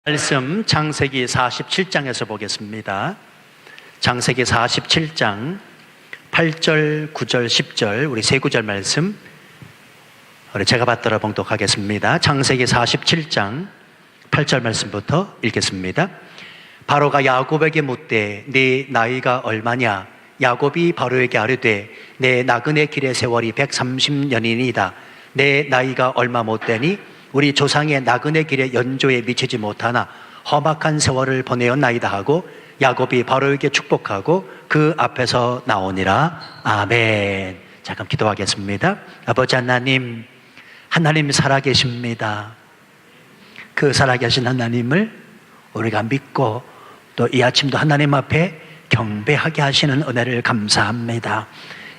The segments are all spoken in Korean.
말씀 창세기 47장에서 보겠습니다. 창세기 47장 8절, 9절, 10절 우리 세 구절 말씀 우리 제가 받들어 봉독하겠습니다. 창세기 47장 8절 말씀부터 읽겠습니다. 바로가 야곱에게 묻되 네 나이가 얼마냐? 야곱이 바로에게 아뢰되 내 나그네 길의 세월이 130년이니이다. 내 나이가 얼마 못되니 우리 조상의 나그네 길의 연조에 미치지 못하나 험악한 세월을 보내었나이다 하고 야곱이 바로에게 축복하고 그 앞에서 나오니라. 아멘. 잠깐 기도하겠습니다. 아버지 하나님, 하나님 살아계십니다. 그 살아계신 하나님을 우리가 믿고 또 이 아침도 하나님 앞에 경배하게 하시는 은혜를 감사합니다.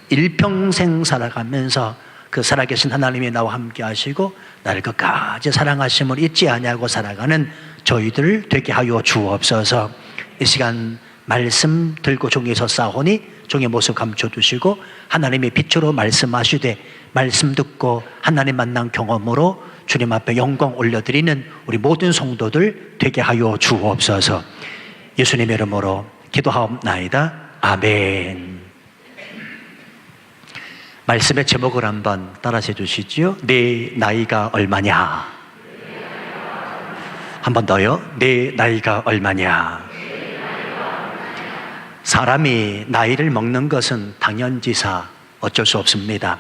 일평생 살아가면서 그 살아계신 하나님이 나와 함께 하시고 나를 끝까지 사랑하심을 잊지 아니하고 살아가는 저희들 되게 하여 주옵소서. 이 시간 말씀 들고 종이에 섰사오니 종의 모습 감춰두시고 하나님의 빛으로 말씀하시되 말씀 듣고 하나님 만난 경험으로 주님 앞에 영광 올려드리는 우리 모든 성도들 되게 하여 주옵소서. 예수님의 이름으로 기도하옵나이다. 아멘. 말씀의 제목을 한번 따라서 해주시죠. 내 나이가 얼마냐? 한 번 더요. 내 나이가 얼마냐? 사람이 나이를 먹는 것은 당연지사 어쩔 수 없습니다.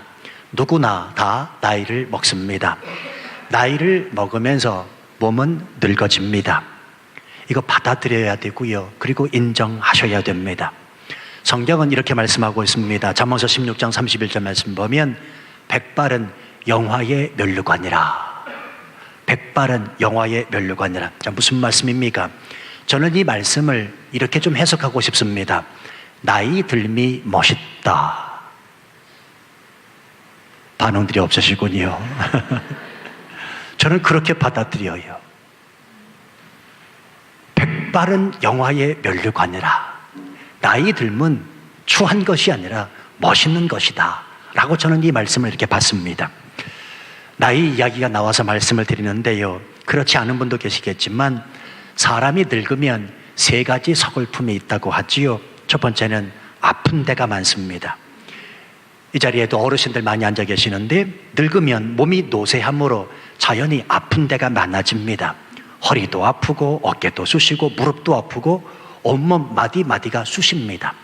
누구나 다 나이를 먹습니다. 나이를 먹으면서 몸은 늙어집니다. 이거 받아들여야 되고요. 그리고 인정하셔야 됩니다. 성경은 이렇게 말씀하고 있습니다. 잠언서 16장 31절 말씀 보면 백발은 영화의 면류관이라. 백발은 영화의 면류관이라. 자, 무슨 말씀입니까? 저는 이 말씀을 이렇게 좀 해석하고 싶습니다. 나이 들미 멋있다. 반응들이 없으시군요. 저는 그렇게 받아들여요. 백발은 영화의 면류관이라. 나이 들면 추한 것이 아니라 멋있는 것이다 라고 저는 이 말씀을 이렇게 봤습니다. 나이 이야기가 나와서 말씀을 드리는데요, 그렇지 않은 분도 계시겠지만 사람이 늙으면 세 가지 서글픔이 있다고 하지요. 첫 번째는 아픈 데가 많습니다. 이 자리에도 어르신들 많이 앉아 계시는데 늙으면 몸이 노쇠함으로 자연히 아픈 데가 많아집니다. 허리도 아프고 어깨도 쑤시고 무릎도 아프고 온몸 마디마디가 쑤십니다.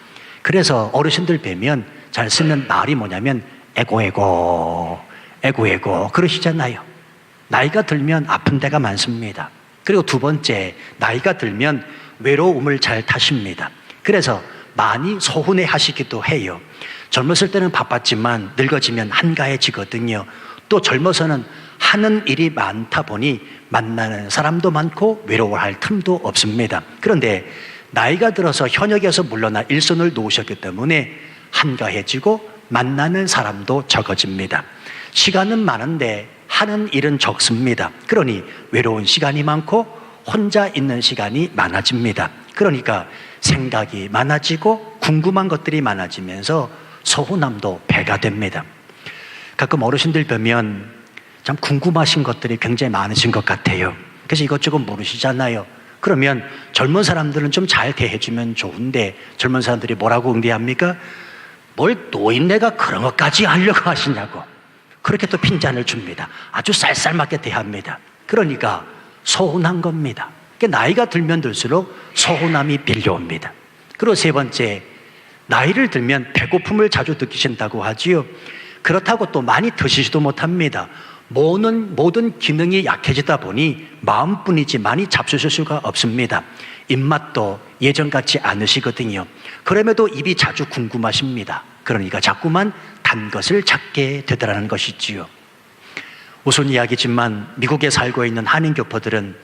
그래서 어르신들 뵈면 잘 쓰는 말이 뭐냐면 에고에고 에고에고 그러시잖아요. 나이가 들면 아픈 데가 많습니다. 그리고 두 번째, 나이가 들면 외로움을 잘 타십니다. 그래서 많이 서운해 하시기도 해요. 젊었을 때는 바빴지만 늙어지면 한가해지거든요. 또 젊어서는 하는 일이 많다 보니 만나는 사람도 많고 외로워할 틈도 없습니다. 그런데 나이가 들어서 현역에서 물러나 일손을 놓으셨기 때문에 한가해지고 만나는 사람도 적어집니다. 시간은 많은데 하는 일은 적습니다. 그러니 외로운 시간이 많고 혼자 있는 시간이 많아집니다. 그러니까 생각이 많아지고 궁금한 것들이 많아지면서 서운함도 배가 됩니다. 가끔 어르신들 뵈면 참 궁금하신 것들이 굉장히 많으신 것 같아요. 그래서 이것저것 모르시잖아요. 그러면 젊은 사람들은 좀 잘 대해주면 좋은데 젊은 사람들이 뭐라고 응대합니까? 뭘 노인네가 그런 것까지 하려고 하시냐고 그렇게 또 핀잔을 줍니다. 아주 쌀쌀맞게 대합니다. 그러니까 서운한 겁니다. 나이가 들면 들수록 서운함이 밀려옵니다. 그리고 세 번째, 나이를 들면 배고픔을 자주 느끼신다고 하지요. 그렇다고 또 많이 드시지도 못합니다. 모든 기능이 약해지다 보니 마음뿐이지 많이 잡수실 수가 없습니다. 입맛도 예전 같지 않으시거든요. 그럼에도 입이 자주 궁금하십니다. 그러니까 자꾸만 단 것을 찾게 되더라는 것이지요. 우스운 이야기지만 미국에 살고 있는 한인 교포들은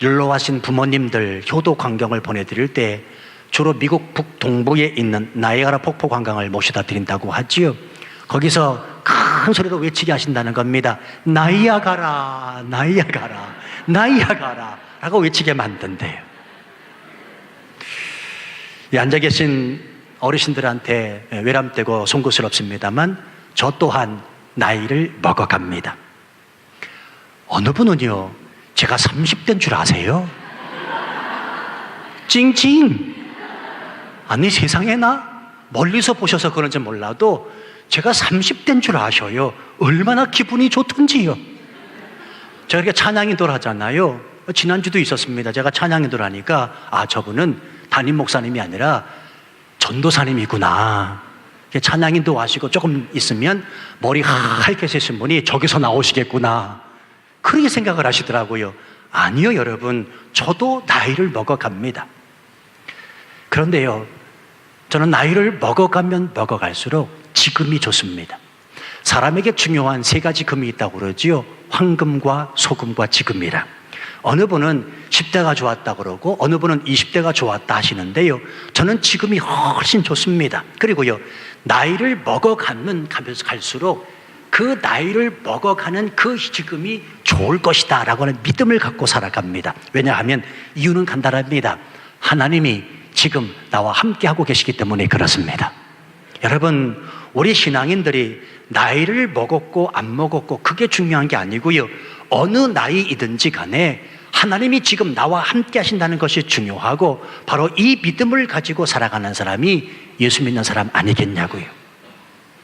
율로하신 부모님들 효도 관광을 보내드릴 때 주로 미국 북동부에 있는 나이아가라 폭포 관광을 모셔다 드린다고 하지요. 거기서 큰 소리로 외치게 하신다는 겁니다. 나이아가라, 나이아가라, 나이아가라 라고 외치게 만든대요. 앉아 계신 어르신들한테 외람되고 송구스럽습니다만 저 또한 나이를 먹어갑니다. 어느 분은요, 제가 30대인 줄 아세요? 찡찡. 아니 세상에나 멀리서 보셔서 그런지 몰라도 제가 30대인 줄 아셔요. 얼마나 기분이 좋던지요. 제가 이렇게 찬양인도를 하잖아요. 지난주도 있었습니다. 제가 찬양인도를 하니까 저분은 담임 목사님이 아니라 전도사님이구나. 찬양인도 하시고 조금 있으면 머리 하얗게 세신 분이 저기서 나오시겠구나. 그렇게 생각을 하시더라고요. 아니요 여러분, 저도 나이를 먹어갑니다. 그런데요, 저는 나이를 먹어가면 먹어갈수록 지금이 좋습니다. 사람에게 중요한 세 가지 금이 있다고 그러지요. 황금과 소금과 지금이라. 어느 분은 10대가 좋았다 그러고 어느 분은 20대가 좋았다 하시는데요, 저는 지금이 훨씬 좋습니다. 그리고요, 나이를 먹어가면 갈수록 그 나이를 먹어가는 그 지금이 좋을 것이다 라고 하는 믿음을 갖고 살아갑니다. 왜냐하면 이유는 간단합니다. 하나님이 지금 나와 함께 하고 계시기 때문에 그렇습니다. 여러분, 우리 신앙인들이 나이를 먹었고 안 먹었고 그게 중요한 게 아니고요, 어느 나이이든지 간에 하나님이 지금 나와 함께 하신다는 것이 중요하고, 바로 이 믿음을 가지고 살아가는 사람이 예수 믿는 사람 아니겠냐고요.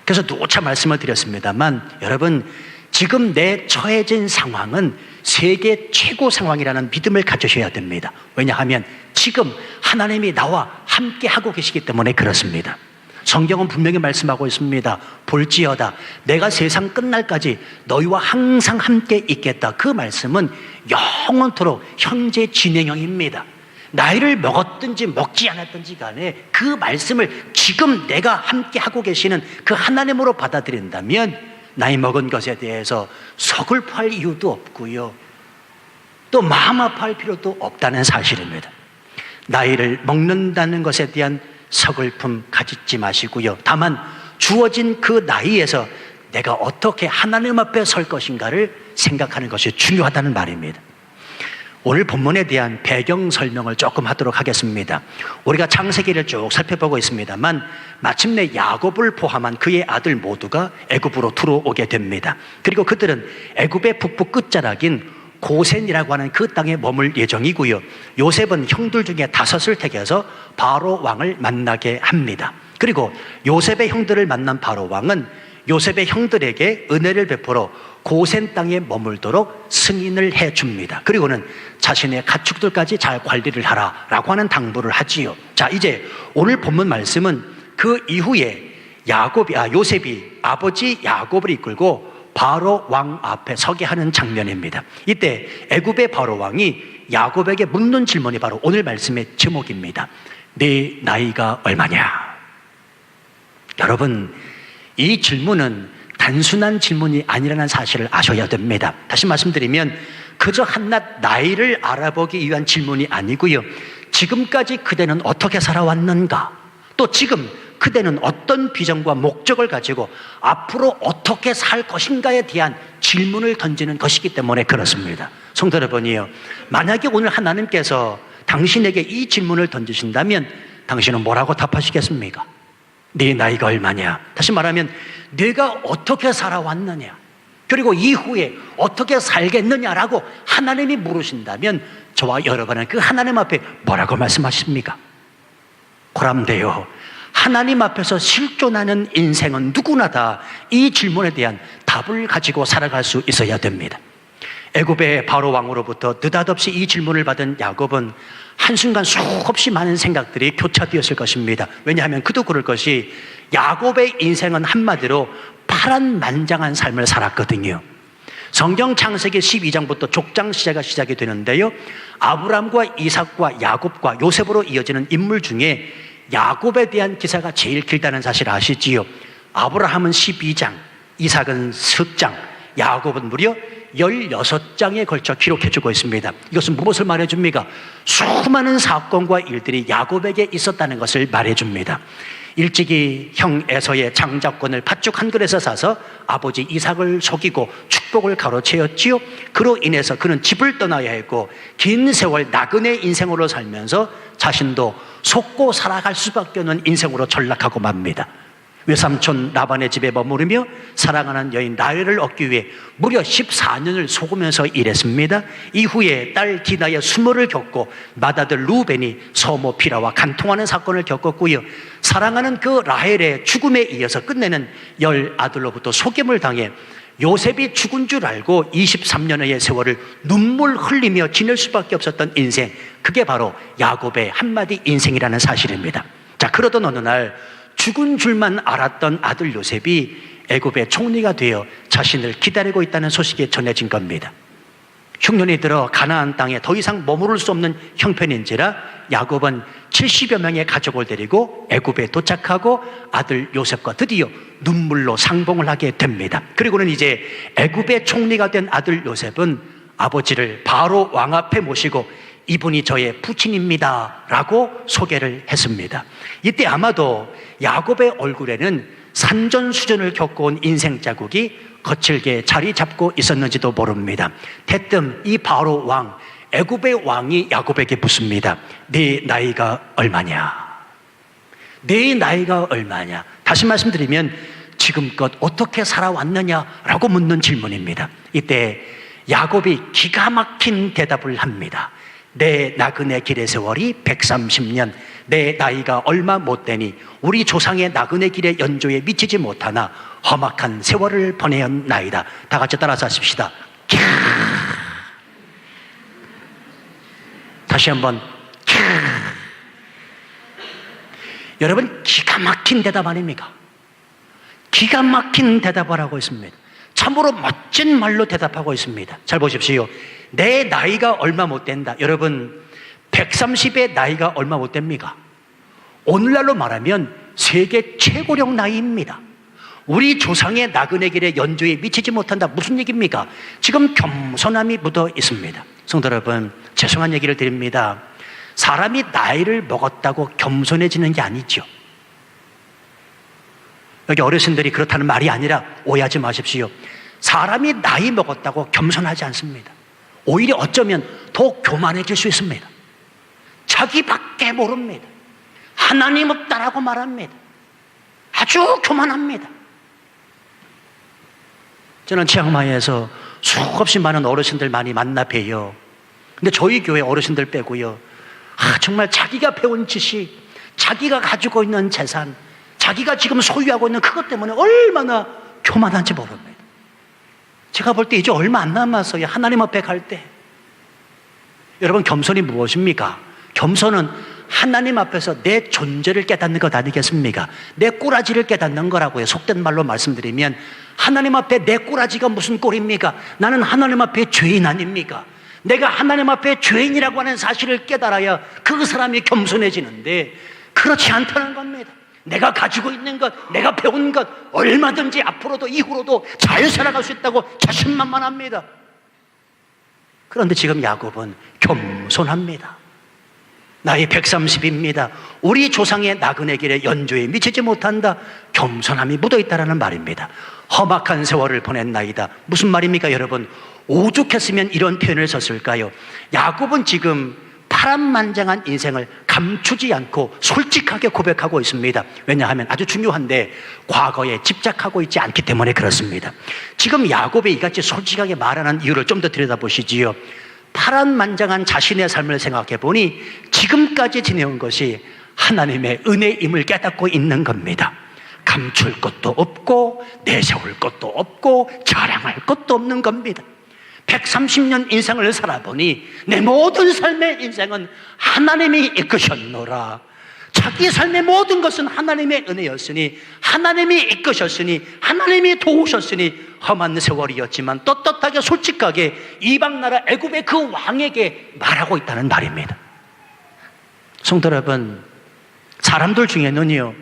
그래서 누차 말씀을 드렸습니다만, 여러분, 지금 내 처해진 상황은 세계 최고 상황이라는 믿음을 가지셔야 됩니다. 왜냐하면 지금 하나님이 나와 함께 하고 계시기 때문에 그렇습니다. 성경은 분명히 말씀하고 있습니다. 볼지어다 내가 세상 끝날까지 너희와 항상 함께 있겠다. 그 말씀은 영원토록 현재 진행형입니다. 나이를 먹었든지 먹지 않았든지 간에 그 말씀을 지금 내가 함께 하고 계시는 그 하나님으로 받아들인다면 나이 먹은 것에 대해서 서글퍼할 이유도 없고요, 또 마음 아파할 필요도 없다는 사실입니다. 나이를 먹는다는 것에 대한 서글픔 가지지 마시고요, 다만 주어진 그 나이에서 내가 어떻게 하나님 앞에 설 것인가를 생각하는 것이 중요하다는 말입니다. 오늘 본문에 대한 배경 설명을 조금 하도록 하겠습니다. 우리가 창세기를 쭉 살펴보고 있습니다만, 마침내 야곱을 포함한 그의 아들 모두가 애굽으로 들어오게 됩니다. 그리고 그들은 애굽의 북부 끝자락인 고센이라고 하는 그 땅에 머물 예정이고요, 요셉은 형들 중에 5을 택해서 바로 왕을 만나게 합니다. 그리고 요셉의 형들을 만난 바로 왕은 요셉의 형들에게 은혜를 베풀어 고센 땅에 머물도록 승인을 해줍니다. 그리고는 자신의 가축들까지 잘 관리를 하라라고 하는 당부를 하지요. 자, 이제 오늘 본문 말씀은 그 이후에 요셉이 아버지 야곱을 이끌고 바로 왕 앞에 서게 하는 장면입니다. 이때 애굽의 바로 왕이 야곱에게 묻는 질문이 바로 오늘 말씀의 제목입니다. 네 나이가 얼마냐? 여러분, 이 질문은 단순한 질문이 아니라는 사실을 아셔야 됩니다. 다시 말씀드리면 그저 한낱 나이를 알아보기 위한 질문이 아니고요, 지금까지 그대는 어떻게 살아왔는가, 또 지금 그대는 어떤 비전과 목적을 가지고 앞으로 어떻게 살 것인가에 대한 질문을 던지는 것이기 때문에 그렇습니다. 성도 여러분이요, 만약에 오늘 하나님께서 당신에게 이 질문을 던지신다면 당신은 뭐라고 답하시겠습니까? 네 나이가 얼마냐? 다시 말하면 네가 어떻게 살아왔느냐, 그리고 이후에 어떻게 살겠느냐라고 하나님이 물으신다면 저와 여러분은 그 하나님 앞에 뭐라고 말씀하십니까? 고람되어 하나님 앞에서 실존하는 인생은 누구나 다 이 질문에 대한 답을 가지고 살아갈 수 있어야 됩니다. 애굽의 바로 왕으로부터 느닷없이 이 질문을 받은 야곱은 한순간 수없이 많은 생각들이 교차되었을 것입니다. 왜냐하면 그도 그럴 것이, 야곱의 인생은 한마디로 파란만장한 삶을 살았거든요. 성경 창세기 12장부터 족장 시작이 되는데요, 아브람과 이삭과 야곱과 요셉으로 이어지는 인물 중에 야곱에 대한 기사가 제일 길다는 사실 아시지요? 아브라함은 12장, 이삭은 10장, 야곱은 무려 16장에 걸쳐 기록해주고 있습니다. 이것은 무엇을 말해줍니까? 수많은 사건과 일들이 야곱에게 있었다는 것을 말해줍니다. 일찍이 형 에서의 장자권을 팥죽 한 그릇에 사서 아버지 이삭을 속이고 축복을 가로채었지요. 그로 인해서 그는 집을 떠나야 했고 긴 세월 나그네 인생으로 살면서 자신도 속고 살아갈 수밖에 없는 인생으로 전락하고 맙니다. 외삼촌 라반의 집에 머무르며 사랑하는 여인 라헬을 얻기 위해 무려 14년을 속으면서 일했습니다. 이후에 딸 디나의 수모를 겪고 맏아들 루벤이 서모 비라와 간통하는 사건을 겪었고요. 사랑하는 그 라헬의 죽음에 이어서 끝내는 10아들로부터 속임을 당해 요셉이 죽은 줄 알고 23년의 세월을 눈물 흘리며 지낼 수밖에 없었던 인생, 그게 바로 야곱의 한마디 인생이라는 사실입니다. 자, 그러던 어느 날 죽은 줄만 알았던 아들 요셉이 애굽의 총리가 되어 자신을 기다리고 있다는 소식이 전해진 겁니다. 흉년이 들어 가나안 땅에 더 이상 머무를 수 없는 형편인지라 야곱은 70여 명의 가족을 데리고 애굽에 도착하고 아들 요셉과 드디어 눈물로 상봉을 하게 됩니다. 그리고는 이제 애굽의 총리가 된 아들 요셉은 아버지를 바로 왕 앞에 모시고 이분이 저의 부친입니다 라고 소개를 했습니다. 이때 아마도 야곱의 얼굴에는 산전수전을 겪어온 인생 자국이 거칠게 자리 잡고 있었는지도 모릅니다. 대뜸 이 바로 왕, 애굽의 왕이 야곱에게 묻습니다. 네 나이가 얼마냐? 네 나이가 얼마냐? 다시 말씀드리면 지금껏 어떻게 살아왔느냐라고 묻는 질문입니다. 이때 야곱이 기가 막힌 대답을 합니다. 내 나그네 길의 세월이 130년, 내 나이가 얼마 못 되니 우리 조상의 나그네 길의 연조에 미치지 못하나 험악한 세월을 보내었나이다. 다 같이 따라서 하십시다. 다시 한번. 여러분, 기가 막힌 대답 아닙니까? 기가 막힌 대답을 하고 있습니다. 참으로 멋진 말로 대답하고 있습니다. 잘 보십시오. 내 나이가 얼마 못 된다. 여러분, 130의 나이가 얼마 못 됩니까? 오늘날로 말하면 세계 최고령 나이입니다. 우리 조상의 나그네 길의 연조에 미치지 못한다. 무슨 얘기입니까? 지금 겸손함이 묻어 있습니다. 성도 여러분, 죄송한 얘기를 드립니다. 사람이 나이를 먹었다고 겸손해지는 게 아니죠. 여기 어르신들이 그렇다는 말이 아니라 오해하지 마십시오. 사람이 나이 먹었다고 겸손하지 않습니다. 오히려 어쩌면 더 교만해질 수 있습니다. 자기밖에 모릅니다. 하나님 없다라고 말합니다. 아주 교만합니다. 저는 치앙마이에서 수없이 많은 어르신들 많이 만나 뵈요. 근데 저희 교회 어르신들 빼고요, 정말 자기가 배운 지식, 자기가 가지고 있는 재산, 자기가 지금 소유하고 있는 그것 때문에 얼마나 교만한지 모릅니다. 제가 볼 때 이제 얼마 안 남았어요. 하나님 앞에 갈 때. 여러분, 겸손이 무엇입니까? 겸손은 하나님 앞에서 내 존재를 깨닫는 것 아니겠습니까? 내 꼬라지를 깨닫는 거라고요. 속된 말로 말씀드리면 하나님 앞에 내 꼬라지가 무슨 꼴입니까? 나는 하나님 앞에 죄인 아닙니까? 내가 하나님 앞에 죄인이라고 하는 사실을 깨달아야 그 사람이 겸손해지는데 그렇지 않다는 겁니다. 내가 가지고 있는 것, 내가 배운 것 얼마든지 앞으로도 이후로도 잘 살아갈 수 있다고 자신만만합니다. 그런데 지금 야곱은 겸손합니다. 나이 130입니다. 우리 조상의 나그네 길의 연조에 미치지 못한다. 겸손함이 묻어있다는 말입니다. 험악한 세월을 보낸 나이다. 무슨 말입니까 여러분? 오죽했으면 이런 표현을 썼을까요? 야곱은 지금 파란만장한 인생을 감추지 않고 솔직하게 고백하고 있습니다. 왜냐하면 아주 중요한데 과거에 집착하고 있지 않기 때문에 그렇습니다. 지금 야곱이 이같이 솔직하게 말하는 이유를 좀 더 들여다보시지요. 파란만장한 자신의 삶을 생각해 보니 지금까지 지내온 것이 하나님의 은혜임을 깨닫고 있는 겁니다. 감출 것도 없고 내세울 것도 없고 자랑할 것도 없는 겁니다. 130년 인생을 살아보니 내 모든 삶의 인생은 하나님이 이끄셨노라. 자기 삶의 모든 것은 하나님의 은혜였으니, 하나님이 이끄셨으니, 하나님이 도우셨으니 험한 세월이었지만 떳떳하게 솔직하게 이방나라 애굽의 그 왕에게 말하고 있다는 말입니다. 성도 여러분, 사람들 중에는요,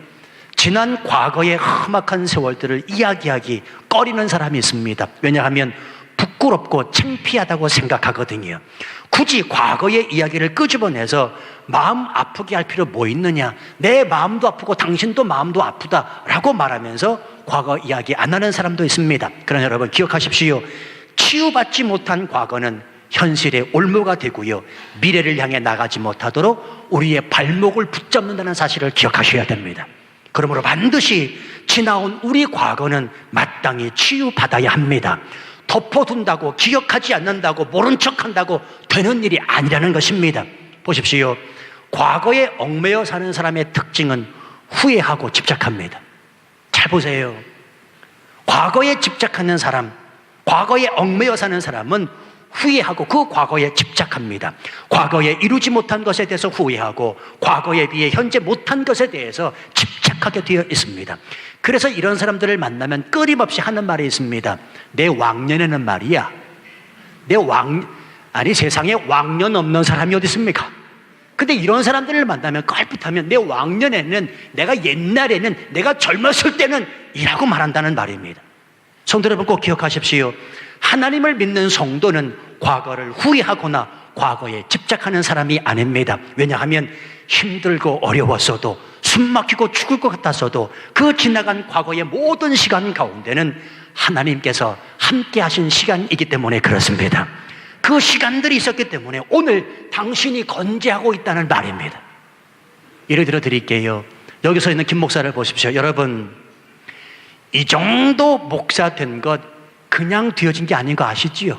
지난 과거의 험악한 세월들을 이야기하기 꺼리는 사람이 있습니다. 왜냐하면 부끄럽고 창피하다고 생각하거든요. 굳이 과거의 이야기를 끄집어내서 마음 아프게 할 필요 뭐 있느냐, 내 마음도 아프고 당신도 마음도 아프다라고 말하면서 과거 이야기 안 하는 사람도 있습니다. 그러나 여러분 기억하십시오. 치유받지 못한 과거는 현실의 올무가 되고요, 미래를 향해 나가지 못하도록 우리의 발목을 붙잡는다는 사실을 기억하셔야 됩니다. 그러므로 반드시 지나온 우리 과거는 마땅히 치유받아야 합니다. 덮어둔다고, 기억하지 않는다고, 모른 척한다고 되는 일이 아니라는 것입니다. 보십시오. 과거에 얽매여 사는 사람의 특징은 후회하고 집착합니다. 잘 보세요. 과거에 집착하는 사람, 과거에 얽매여 사는 사람은 후회하고 그 과거에 집착합니다. 과거에 이루지 못한 것에 대해서 후회하고 과거에 비해 현재 못한 것에 대해서 집착하게 되어 있습니다. 그래서 이런 사람들을 만나면 끊임없이 하는 말이 있습니다. 내 왕년에는 말이야, 아니 세상에 왕년 없는 사람이 어디 있습니까? 근데 이런 사람들을 만나면 껄풋하면 내 왕년에는, 내가 옛날에는, 내가 젊었을 때는 이라고 말한다는 말입니다. 성도 여러분, 꼭 기억하십시오. 하나님을 믿는 성도는 과거를 후회하거나 과거에 집착하는 사람이 아닙니다. 왜냐하면 힘들고 어려웠어도, 숨 막히고 죽을 것 같았어도 그 지나간 과거의 모든 시간 가운데는 하나님께서 함께 하신 시간이기 때문에 그렇습니다. 그 시간들이 있었기 때문에 오늘 당신이 건재하고 있다는 말입니다. 예를 들어 드릴게요. 여기서 있는 김 목사를 보십시오. 여러분, 이 정도 목사 된 것 그냥 되어진 게 아닌 거 아시지요?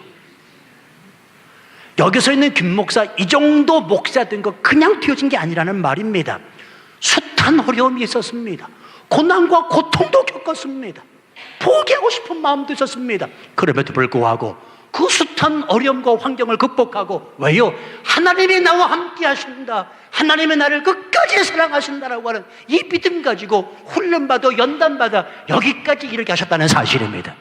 여기서 있는 김 목사, 이 정도 목사 된 것 그냥 되어진 게 아니라는 말입니다. 숱한 어려움이 있었습니다. 고난과 고통도 겪었습니다. 포기하고 싶은 마음도 있었습니다. 그럼에도 불구하고 그 숱한 어려움과 환경을 극복하고, 왜요? 하나님이 나와 함께 하신다, 하나님의 나를 끝까지 사랑하신다라고 하는 이 믿음 가지고 훈련받아 연단받아 여기까지 이르게 하셨다는 사실입니다.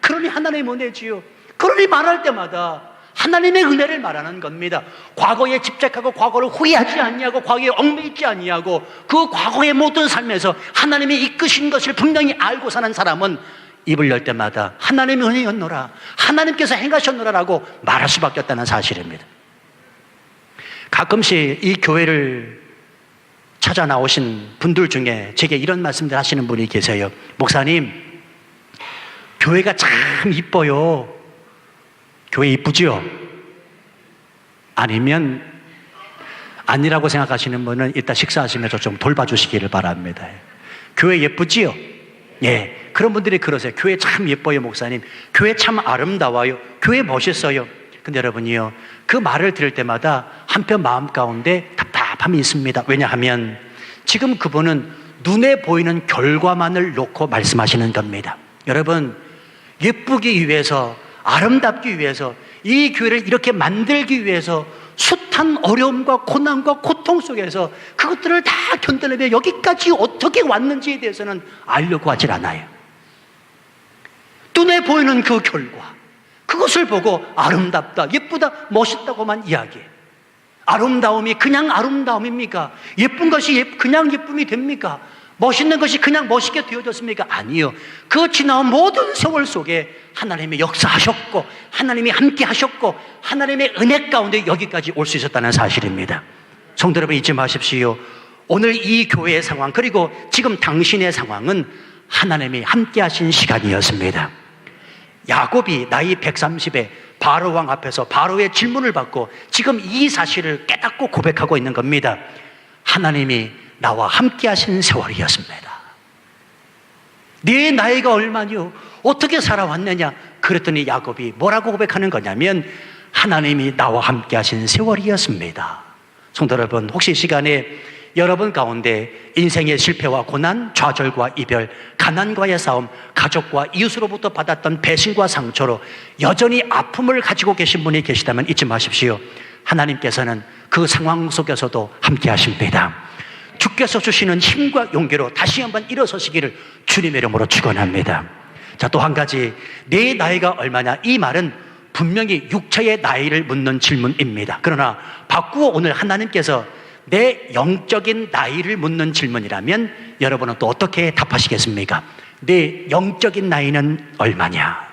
그러니 하나님의 은혜지요. 그러니 말할 때마다 하나님의 은혜를 말하는 겁니다. 과거에 집착하고 과거를 후회하지 아니하고 과거에 얽매이지 아니하고 그 과거의 모든 삶에서 하나님이 이끄신 것을 분명히 알고 사는 사람은 입을 열 때마다 하나님의 은혜였노라, 하나님께서 행하셨노라라고 말할 수밖에 없다는 사실입니다. 가끔씩 이 교회를 찾아 나오신 분들 중에 제게 이런 말씀들 하시는 분이 계세요. 목사님, 교회가 참 이뻐요. 교회 이쁘지요? 아니면 아니라고 생각하시는 분은 이따 식사하시면서 좀 돌봐주시기를 바랍니다. 교회 예쁘지요? 예, 그런 분들이 그러세요. 교회 참 예뻐요, 목사님. 교회 참 아름다워요. 교회 멋있어요. 근데 여러분이요, 그 말을 들을 때마다 한편 마음 가운데 답답함이 있습니다. 왜냐하면 지금 그분은 눈에 보이는 결과만을 놓고 말씀하시는 겁니다. 여러분, 예쁘기 위해서, 아름답기 위해서, 이 교회를 이렇게 만들기 위해서 숱한 어려움과 고난과 고통 속에서 그것들을 다 견뎌내며 여기까지 어떻게 왔는지에 대해서는 알려고 하질 않아요. 눈에 보이는 그 결과, 그것을 보고 아름답다, 예쁘다, 멋있다고만 이야기해요. 아름다움이 그냥 아름다움입니까? 예쁜 것이 그냥 예쁨이 됩니까? 멋있는 것이 그냥 멋있게 되어졌습니까? 아니요. 그 지나온 모든 세월 속에 하나님이 역사하셨고 하나님이 함께 하셨고 하나님의 은혜 가운데 여기까지 올 수 있었다는 사실입니다. 성도 여러분, 잊지 마십시오. 오늘 이 교회의 상황, 그리고 지금 당신의 상황은 하나님이 함께 하신 시간이었습니다. 야곱이 나이 130에 바로 왕 앞에서 바로의 질문을 받고 지금 이 사실을 깨닫고 고백하고 있는 겁니다. 하나님이 나와 함께 하신 세월이었습니다. 네 나이가 얼마뇨? 어떻게 살아왔느냐? 그랬더니 야곱이 뭐라고 고백하는 거냐면 하나님이 나와 함께 하신 세월이었습니다. 성도 여러분, 혹시 이 시간에 여러분 가운데 인생의 실패와 고난, 좌절과 이별, 가난과의 싸움, 가족과 이웃으로부터 받았던 배신과 상처로 여전히 아픔을 가지고 계신 분이 계시다면 잊지 마십시오. 하나님께서는 그 상황 속에서도 함께 하십니다. 주께서 주시는 힘과 용기로 다시 한번 일어서시기를 주님의 이름으로 축원합니다. 자, 또 한 가지, 내 나이가 얼마냐? 이 말은 분명히 육체의 나이를 묻는 질문입니다. 그러나 바꾸어 오늘 하나님께서 내 영적인 나이를 묻는 질문이라면 여러분은 또 어떻게 답하시겠습니까? 내 영적인 나이는 얼마냐?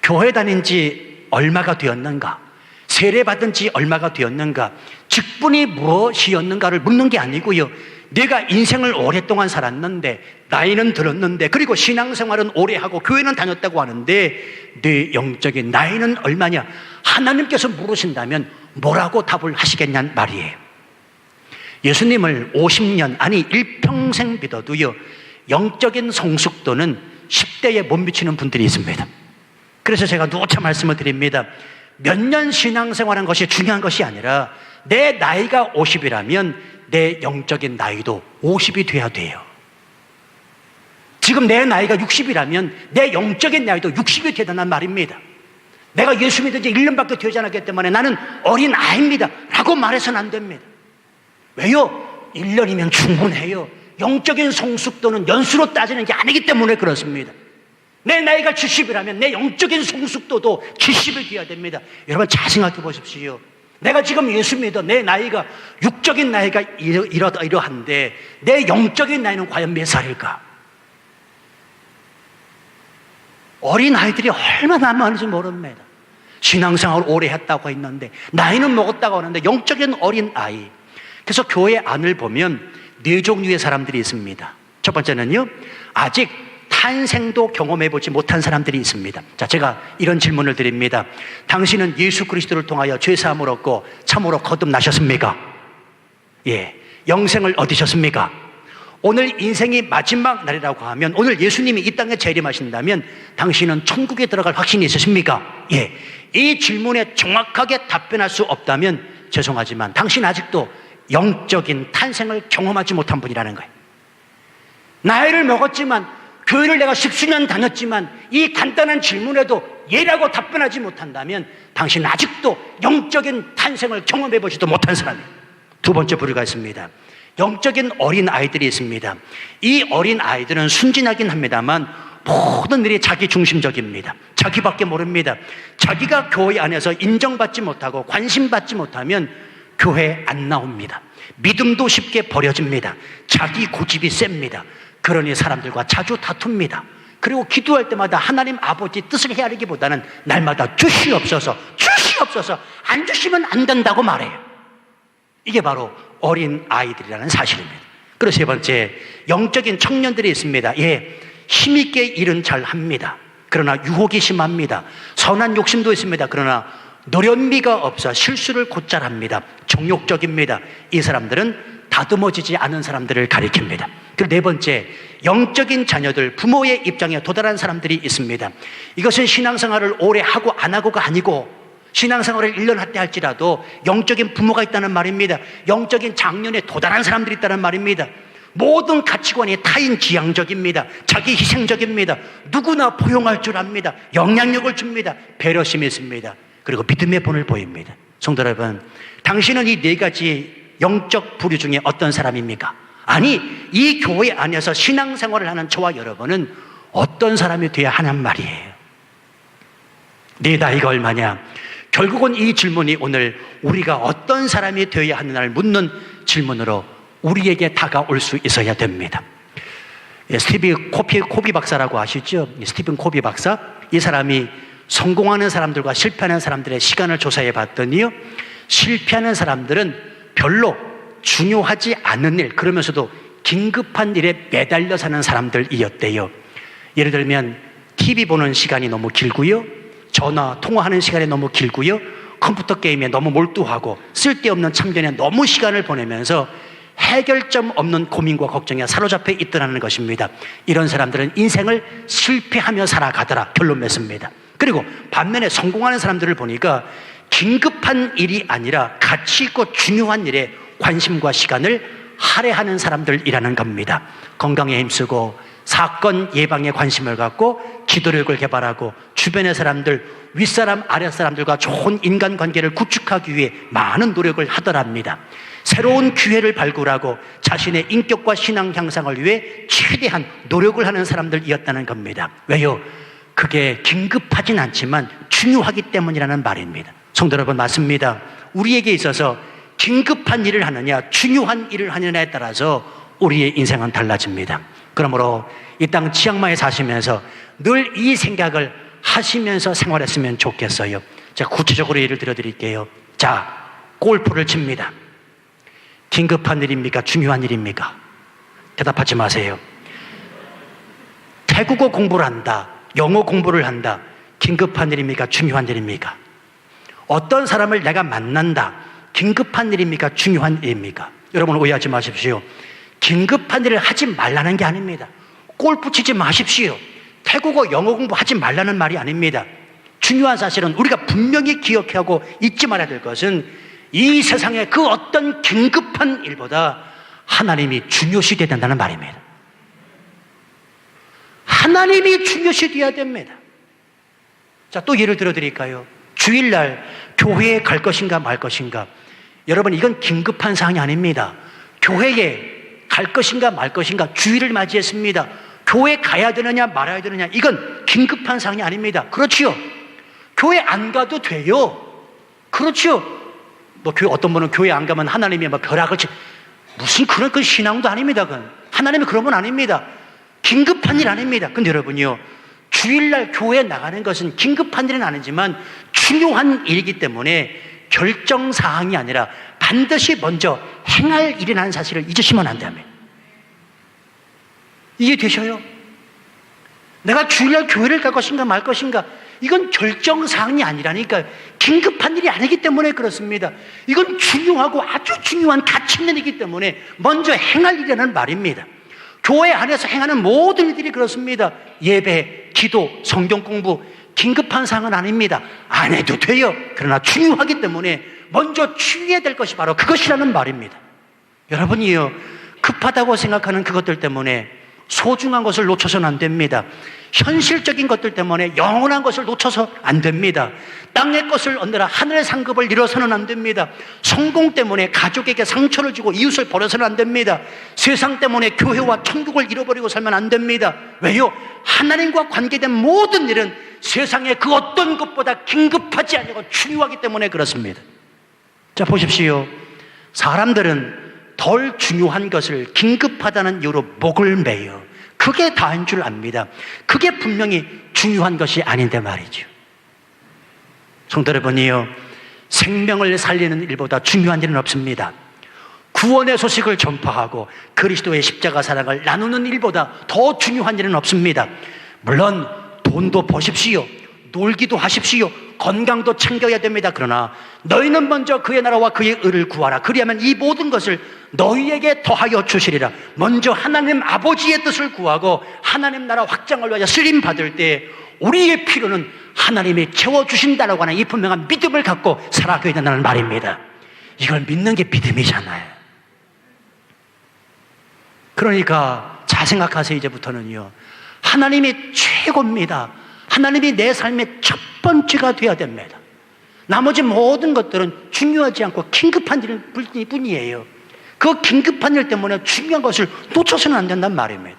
교회 다닌 지 얼마가 되었는가? 세례받은 지 얼마가 되었는가? 직분이 무엇이었는가를 묻는 게 아니고요, 내가 인생을 오랫동안 살았는데, 나이는 들었는데, 그리고 신앙생활은 오래 하고 교회는 다녔다고 하는데 내 영적인 나이는 얼마냐? 하나님께서 물으신다면 뭐라고 답을 하시겠냐는 말이에요. 예수님을 50년, 아니 일평생 믿어도요, 영적인 성숙도는 10대에 못 미치는 분들이 있습니다. 그래서 제가 누차 말씀을 드립니다. 몇 년 신앙생활한 것이 중요한 것이 아니라 내 나이가 50이라면 내 영적인 나이도 50이 돼야 돼요. 지금 내 나이가 60이라면 내 영적인 나이도 60이 되다는 말입니다. 내가 예수 믿은 지 1년밖에 되지 않았기 때문에 나는 어린 아이입니다 라고 말해서는 안 됩니다. 왜요? 1년이면 충분해요. 영적인 성숙도는 연수로 따지는 게 아니기 때문에 그렇습니다. 내 나이가 70이라면 내 영적인 성숙도도 70이 되어야 됩니다. 여러분 잘 생각해 보십시오. 내가 지금 예수 믿어 내 나이가 육적인 나이가 이러한데 내 영적인 나이는 과연 몇 살일까? 어린 아이들이 얼마나 많은지 모릅니다. 신앙생활을 오래 했다고 했는데 나이는 먹었다고 하는데 영적인 어린 아이. 그래서 교회 안을 보면 네 종류의 사람들이 있습니다. 첫 번째는요, 아직 탄생도 경험해보지 못한 사람들이 있습니다. 자, 제가 이런 질문을 드립니다. 당신은 예수 그리스도를 통하여 죄사함을 얻고 참으로 거듭나셨습니까? 예, 영생을 얻으셨습니까? 오늘 인생이 마지막 날이라고 하면, 오늘 예수님이 이 땅에 재림하신다면 당신은 천국에 들어갈 확신이 있으십니까? 예, 이 질문에 정확하게 답변할 수 없다면 죄송하지만 당신 아직도 영적인 탄생을 경험하지 못한 분이라는 거예요. 나이를 먹었지만, 교회를 내가 10수년 다녔지만 이 간단한 질문에도 예라고 답변하지 못한다면 당신은 아직도 영적인 탄생을 경험해보지도 못한 사람이에요. 두 번째 부류가 있습니다. 영적인 어린 아이들이 있습니다. 이 어린 아이들은 순진하긴 합니다만 모든 일이 자기 중심적입니다. 자기밖에 모릅니다. 자기가 교회 안에서 인정받지 못하고 관심받지 못하면 교회에 안 나옵니다. 믿음도 쉽게 버려집니다. 자기 고집이 셉니다. 그러니 사람들과 자주 다툽니다. 그리고 기도할 때마다 하나님 아버지 뜻을 헤아리기보다는 날마다 주시옵소서, 주시옵소서, 안 주시면 안 된다고 말해요. 이게 바로 어린 아이들이라는 사실입니다. 그리고 세 번째, 영적인 청년들이 있습니다. 예, 힘있게 일은 잘 합니다. 그러나 유혹이 심합니다. 선한 욕심도 있습니다. 그러나 노련미가 없어 실수를 곧잘 합니다. 정욕적입니다. 이 사람들은 다듬어지지 않은 사람들을 가리킵니다. 그리고 네 번째, 영적인 자녀들, 부모의 입장에 도달한 사람들이 있습니다. 이것은 신앙생활을 오래 하고 안 하고가 아니고 신앙생활을 1년 할 때 할지라도 영적인 부모가 있다는 말입니다. 영적인 장년에 도달한 사람들이 있다는 말입니다. 모든 가치관이 타인지향적입니다. 자기 희생적입니다. 누구나 포용할 줄 압니다. 영향력을 줍니다. 배려심이 있습니다. 그리고 믿음의 본을 보입니다. 성도 여러분, 당신은 이 네 가지 영적 부류 중에 어떤 사람입니까? 아니, 이 교회 안에서 신앙생활을 하는 저와 여러분은 어떤 사람이 되어야 하는 말이에요. 네 나이가 얼마냐? 결국은 이 질문이 오늘 우리가 어떤 사람이 되어야 하느냐를 묻는 질문으로 우리에게 다가올 수 있어야 됩니다. 스티븐 코비 박사라고 아시죠? 스티븐 코비 박사, 이 사람이 성공하는 사람들과 실패하는 사람들의 시간을 조사해 봤더니요, 실패하는 사람들은 별로 중요하지 않은 일, 그러면서도 긴급한 일에 매달려 사는 사람들이었대요. 예를 들면 TV 보는 시간이 너무 길고요, 전화 통화하는 시간이 너무 길고요, 컴퓨터 게임에 너무 몰두하고 쓸데없는 참견에 너무 시간을 보내면서 해결점 없는 고민과 걱정에 사로잡혀 있더라는 것입니다. 이런 사람들은 인생을 실패하며 살아가더라, 결론 맺습니다. 그리고 반면에 성공하는 사람들을 보니까 긴급한 일이 아니라 가치 있고 중요한 일에 관심과 시간을 할애하는 사람들이라는 겁니다. 건강에 힘쓰고 사건 예방에 관심을 갖고 기도력을 개발하고 주변의 사람들, 윗사람 아랫사람들과 좋은 인간관계를 구축하기 위해 많은 노력을 하더랍니다. 새로운 기회를 발굴하고 자신의 인격과 신앙 향상을 위해 최대한 노력을 하는 사람들이었다는 겁니다. 왜요? 그게 긴급하진 않지만 중요하기 때문이라는 말입니다. 성도 여러분, 맞습니다. 우리에게 있어서 긴급한 일을 하느냐 중요한 일을 하느냐에 따라서 우리의 인생은 달라집니다. 그러므로 이 땅 치앙마이에 사시면서 늘 이 생각을 하시면서 생활했으면 좋겠어요. 제가 구체적으로 예를 들어드릴게요. 자, 골프를 칩니다. 긴급한 일입니까? 중요한 일입니까? 대답하지 마세요. 태국어 공부를 한다, 영어 공부를 한다. 긴급한 일입니까? 중요한 일입니까? 어떤 사람을 내가 만난다. 긴급한 일입니까? 중요한 일입니까? 여러분 오해하지 마십시오. 긴급한 일을 하지 말라는 게 아닙니다. 골프 치지 마십시오. 태국어 영어 공부하지 말라는 말이 아닙니다. 중요한 사실은 우리가 분명히 기억해야 하고 잊지 말아야 될 것은 이 세상의 그 어떤 긴급한 일보다 하나님이 중요시 돼야 된다는 말입니다. 하나님이 중요시 돼야 됩니다. 자, 또 예를 들어 드릴까요? 주일날 교회에 갈 것인가 말 것인가. 여러분, 이건 긴급한 사항이 아닙니다. 교회에 갈 것인가 말 것인가. 주일을 맞이했습니다. 교회 가야 되느냐 말아야 되느냐. 이건 긴급한 사항이 아닙니다. 그렇지요? 교회 안 가도 돼요. 그렇지요? 뭐 교회, 어떤 분은 교회 안 가면 하나님이 뭐 벼락을 무슨 그런 그 신앙도 아닙니다. 그건 하나님이 그런 분 아닙니다. 긴급한 일 아닙니다. 근데 여러분요, 주일날 교회에 나가는 것은 긴급한 일은 아니지만 중요한 일이기 때문에 결정사항이 아니라 반드시 먼저 행할 일이라는 사실을 잊으시면 안 됩니다. 이해되셔요? 내가 주일날 교회를 갈 것인가 말 것인가, 이건 결정사항이 아니라니까. 긴급한 일이 아니기 때문에 그렇습니다. 이건 중요하고 아주 중요한 가치 있는 일이기 때문에 먼저 행할 일이라는 말입니다. 교회 안에서 행하는 모든 일들이 그렇습니다. 예배, 기도, 성경 공부, 긴급한 사항은 아닙니다. 안 해도 돼요. 그러나 중요하기 때문에 먼저 추이해야 될 것이 바로 그것이라는 말입니다. 여러분이요, 급하다고 생각하는 그것들 때문에 소중한 것을 놓쳐서는 안 됩니다. 현실적인 것들 때문에 영원한 것을 놓쳐서 안 됩니다. 땅의 것을 얻느라 하늘의 상급을 잃어서는 안 됩니다. 성공 때문에 가족에게 상처를 주고 이웃을 버려서는 안 됩니다. 세상 때문에 교회와 천국을 잃어버리고 살면 안 됩니다. 왜요? 하나님과 관계된 모든 일은 세상의 그 어떤 것보다 긴급하지 않고 중요하기 때문에 그렇습니다. 자, 보십시오. 사람들은 덜 중요한 것을 긴급하다는 이유로 목을 매요. 그게 다인 줄 압니다. 그게 분명히 중요한 것이 아닌데 말이죠. 성도 여러분이요, 생명을 살리는 일보다 중요한 일은 없습니다. 구원의 소식을 전파하고 그리스도의 십자가 사랑을 나누는 일보다 더 중요한 일은 없습니다. 물론 돈도 버십시오. 놀기도 하십시오. 건강도 챙겨야 됩니다. 그러나 너희는 먼저 그의 나라와 그의 의를 구하라. 그리하면 이 모든 것을 너희에게 더하여 주시리라. 먼저 하나님 아버지의 뜻을 구하고 하나님 나라 확장을 위하여 쓰임 받을 때 우리의 필요는 하나님이 채워주신다라고 하는 이 분명한 믿음을 갖고 살아가야 된다는 말입니다. 이걸 믿는 게 믿음이잖아요. 그러니까 잘 생각하세요. 이제부터는요, 하나님이 최고입니다. 하나님이 내 삶의 첫 번째가 되어야 됩니다. 나머지 모든 것들은 중요하지 않고 긴급한 일 뿐이에요. 그 긴급한 일 때문에 중요한 것을 놓쳐서는 안 된단 말입니다.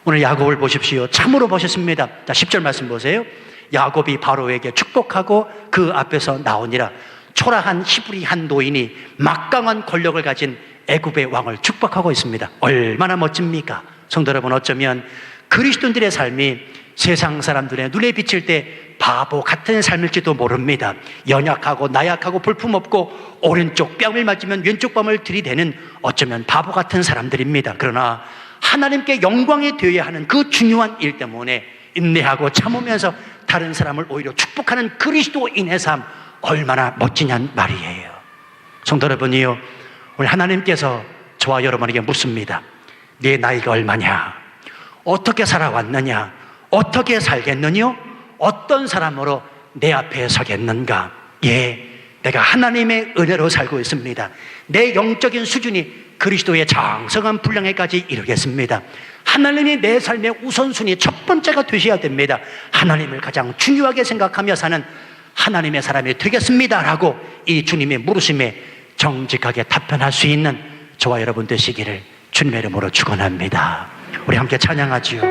오늘 야곱을 보십시오. 참으로 보셨습니다. 자, 10절 말씀 보세요. 야곱이 바로에게 축복하고 그 앞에서 나오니라. 초라한 히브리 한 노인이 막강한 권력을 가진 애굽의 왕을 축복하고 있습니다. 얼마나 멋집니까? 성도 여러분, 어쩌면 그리스도인들의 삶이 세상 사람들의 눈에 비칠 때 바보 같은 삶일지도 모릅니다. 연약하고 나약하고 볼품없고 오른쪽 뺨을 맞으면 왼쪽 뺨을 들이대는 어쩌면 바보 같은 사람들입니다. 그러나 하나님께 영광이 되어야 하는 그 중요한 일 때문에 인내하고 참으면서 다른 사람을 오히려 축복하는 그리스도인의 삶, 얼마나 멋지냐는 말이에요. 성도 여러분이요, 오늘 하나님께서 저와 여러분에게 묻습니다. 네 나이가 얼마냐? 어떻게 살아왔느냐? 어떻게 살겠느냐? 어떤 사람으로 내 앞에 서겠는가? 예, 내가 하나님의 은혜로 살고 있습니다. 내 영적인 수준이 그리스도의 장성한 분량에까지 이르겠습니다. 하나님이 내 삶의 우선순위 첫 번째가 되셔야 됩니다. 하나님을 가장 중요하게 생각하며 사는 하나님의 사람이 되겠습니다라고 이 주님의 물으심에 정직하게 답변할 수 있는 저와 여러분 되시기를 주님의 이름으로 축원합니다. 우리 함께 찬양하지요.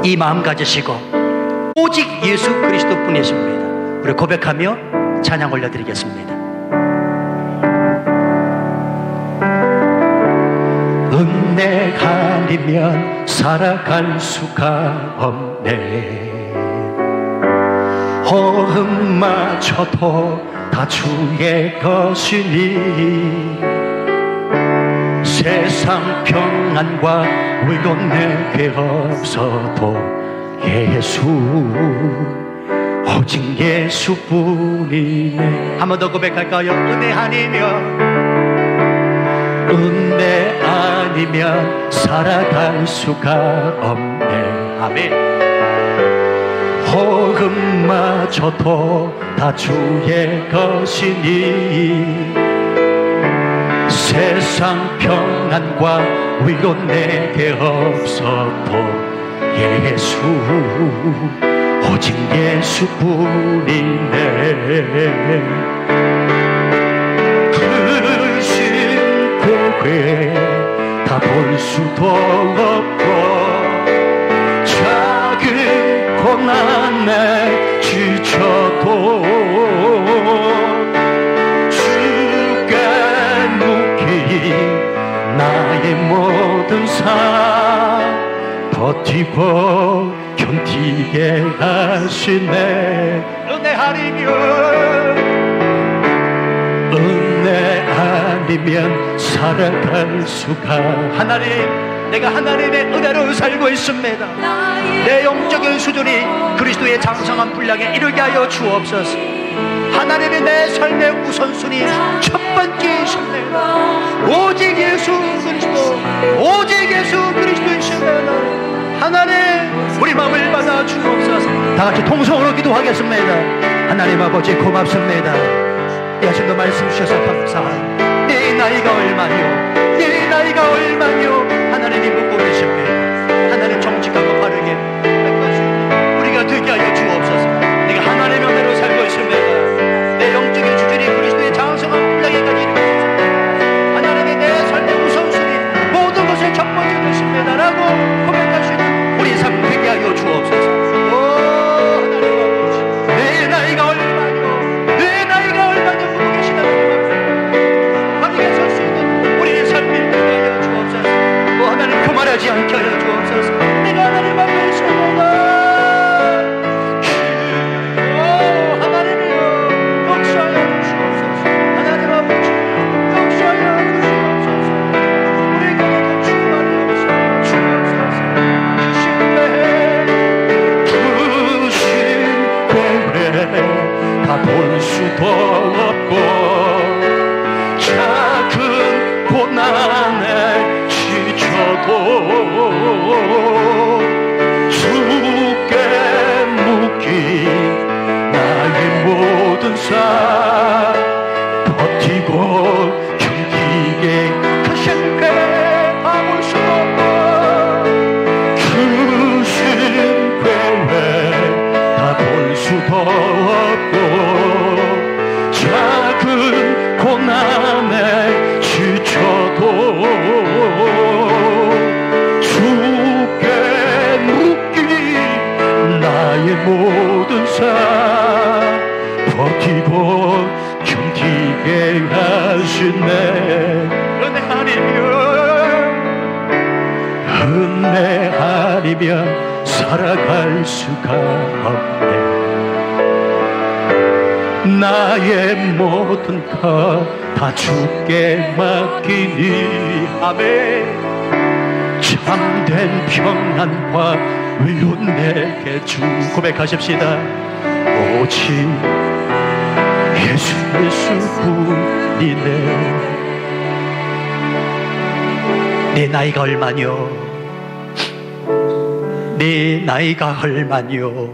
이 마음 가지시고 오직 예수 그리스도뿐이십니다. 우리 고백하며 찬양 올려드리겠습니다. 은혜가 아니면 살아갈 수가 없네. 호흡마저도 다 주의 것이니 세상 평안과 위로 내게 없어도 예수, 오직 예수뿐이네. 한 번 더 고백할까요? 은혜 아니면 은혜 아니면 살아갈 수가 없네. 아멘. 호흡마저도 다 주의 것이니 세상 평안과 위로 내게 없어도 예수, 오직 예수뿐이네. 그 신고에 다 볼 수도 없고 작은 고난에 지쳐도 주께 묶인 나의 모든 삶 버티고 견디게 하시네. 은혜 아니면 살아갈 수가. 하나님, 내가 하나님의 은혜로 살고 있습니다. 내 영적인 수준이 그리스도의 장성한 분량에 이르게 하여 주옵소서. 하나님이 내 삶의 우선순위 첫 번째이십니다. 오직 예수 그리스도, 오직 예수 그리스도이십니다. 하나님, 우리 마음을 받아 주옵소서. 다 같이 통성으로 기도하겠습니다. 하나님 아버지 고맙습니다. 이 아침도 말씀 주셔서 감사합니다. 내 나이가 얼마요? 내 나이가 얼마요? 하나님이 묻고 계십니다. 하나님 정직하고 바르게 우리가 되게 하여 주옵소서. 내가 하나님의 은혜로 살고 있습니다. 내 영적인 수준이 그리스도의 장성한 분량에까지 이르고 있습니다. 하나님이 내 삶의 우선순위 모든 것의 첫 번째 되십니다 라고 고백할 수 있는 우리 삶 되게 하여 주옵소서. 오 하나님 아버지, 내 나이가 얼마요? 내 나이가 얼마요? 묻고 계신 하나님 아버지, 바르게 설 수 있는 우리의 삶이 되게 하여 주옵소서. 오 하나님, 그만하지 않게 하여 주옵소서. 내가 하나님 앞에 있습니다. 볼 수도 없고 작은 고난에 지쳐도 주께 묶인 나의 모든 삶 버티고 견디게 그 신께 아무 수 없고 그 신께 다 볼 수도 없고 작은 고난에 지쳐도 주께 묶인 나의 모든 삶 버티고 견디게 하시네. 은혜 아니면 살아갈 수가 없네. 나의 모든 것 다 주께 맡기니. 아멘. 참된 평안과 위로 내게 주. 고백하십시다. 오직 예수뿐이네. 내 나이가 얼마뇨? 내 나이가 얼마뇨?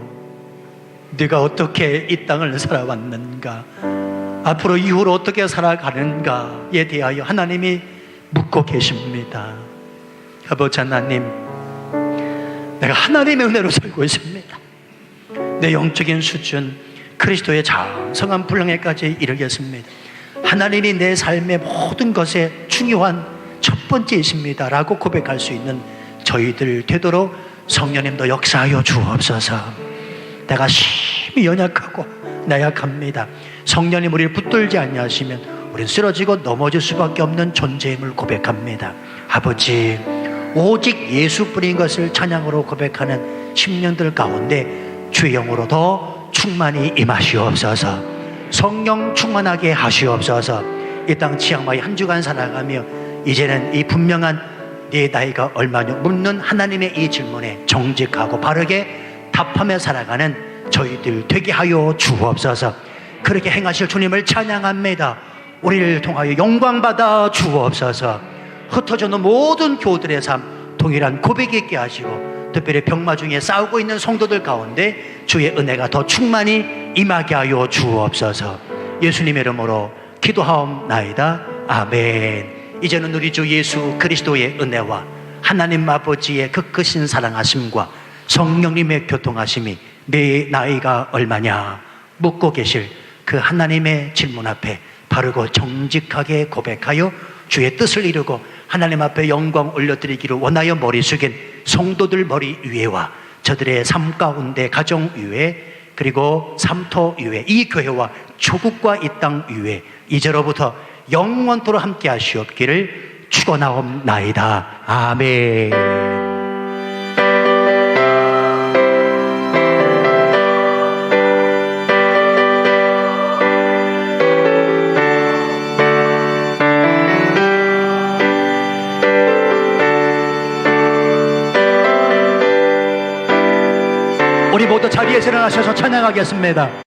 네가 어떻게 이 땅을 살아왔는가, 앞으로 이후로 어떻게 살아가는가에 대하여 하나님이 묻고 계십니다. 아버지 하나님, 내가 하나님의 은혜로 살고 있습니다. 내 영적인 수준 그리스도의 장성한 분량에까지 이르겠습니다. 하나님이 내 삶의 모든 것에 중요한 첫 번째이십니다 라고 고백할 수 있는 저희들 되도록 성령님도 역사하여 주옵소서. 내가 심히 연약하고 나약합니다. 성령님 우리를 붙들지 아니하시면 우리는 쓰러지고 넘어질 수밖에 없는 존재임을 고백합니다. 아버지, 오직 예수뿐인 것을 찬양으로 고백하는 10년들 가운데 주의 영으로 더 충만히 임하시옵소서. 성령 충만하게 하시옵소서. 이 땅 지향마에 한 주간 살아가며 이제는 이 분명한 네 나이가 얼마냐 묻는 하나님의 이 질문에 정직하고 바르게 답하며 살아가는 저희들 되게 하여 주옵소서. 그렇게 행하실 주님을 찬양합니다. 우리를 통하여 영광받아 주옵소서. 흩어져는 모든 교우들의 삶 동일한 고백이 있게 하시고, 특별히 병마 중에 싸우고 있는 성도들 가운데 주의 은혜가 더 충만히 임하게 하여 주옵소서. 예수님의 이름으로 기도하옵나이다. 아멘. 이제는 우리 주 예수 그리스도의 은혜와 하나님 아버지의 그 크신 사랑하심과 성령님의 교통하심이 내 나이가 얼마냐 묻고 계실 그 하나님의 질문 앞에 바르고 정직하게 고백하여 주의 뜻을 이루고 하나님 앞에 영광 올려드리기를 원하여 머리 숙인 성도들 머리 위에와 저들의 삶 가운데 가정 위에 그리고 삼토 위에 이 교회와 조국과 이 땅 위에 이제로부터 영원토록 함께 하시옵기를 축원하옵나이다. 아멘. 우리 모두 자리에서 일어나셔서 찬양하겠습니다.